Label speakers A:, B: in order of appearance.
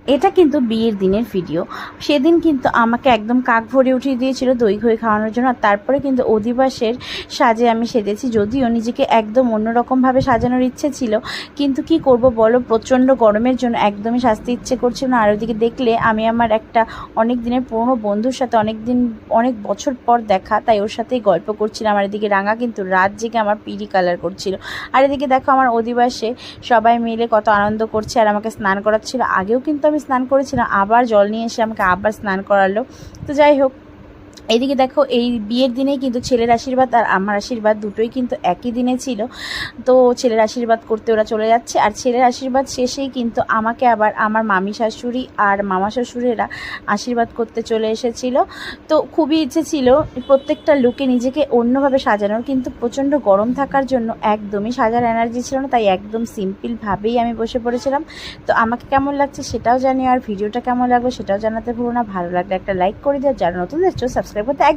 A: এটা কিন্তু বিয়ের দিনের ভিডিও। সেদিন কিন্তু আমাকে একদম কাক ভরে উঠিয়ে দিয়েছিল দই খই খাওয়ানোর জন্য। আর তারপরে কিন্তু অধিবাসের সাজে আমি সেজেছি, যদিও নিজেকে একদম অন্যরকমভাবে সাজানোর ইচ্ছে ছিল, কিন্তু কি করব বলো, প্রচণ্ড গরমের জন্য একদমই সাজতে ইচ্ছে করছিল না। আর ওইদিকে দেখলে আমি আমার একটা অনেক দিনের পুরনো বন্ধুর সাথে অনেক বছর পর দেখা, তাই ওর সাথেই গল্প করছিলাম। আর এদিকে রাঙা কিন্তু রাত জেগে আমার পিড়ি কালার করছিল। আর এদিকে দেখো আমার অধিবাসে সবাই মিলে কত আনন্দ করছে আর আমাকে স্নান করাচ্ছিল। আগেও কিন্তু আমি স্নান করেছিলাম, আবার জল নিয়ে এসে আমাকে আবার স্নান করালো। তো যাই হোক, এইদিকে দেখো এই বিয়ের দিনেই কিন্তু ছেলের আশীর্বাদ আর আমার আশীর্বাদ দুটোই কিন্তু একই দিনে ছিল। তো ছেলের আশীর্বাদ করতে ওরা চলে যাচ্ছে, আর ছেলের আশীর্বাদ শেষেই কিন্তু আমাকে আবার আমার মামি শাশুড়ি আর মামা শ্বশুরেরা আশীর্বাদ করতে চলে এসেছিল। তো খুবই ইচ্ছে ছিল প্রত্যেকটা লুকে নিজেকে অন্যভাবে সাজানোর, কিন্তু প্রচণ্ড গরম থাকার জন্য একদমই সাজার এনার্জি ছিল না, তাই একদম সিম্পলভাবেই আমি বসে পড়েছিলাম। তো আমাকে কেমন লাগছে সেটাও জানি, আর ভিডিওটা কেমন লাগবে সেটাও জানাতে ভুলো না। ভালো লাগলে একটা লাইক করে দিও, যারা নতুন দেখছো সাবস্ক্রাইব করতে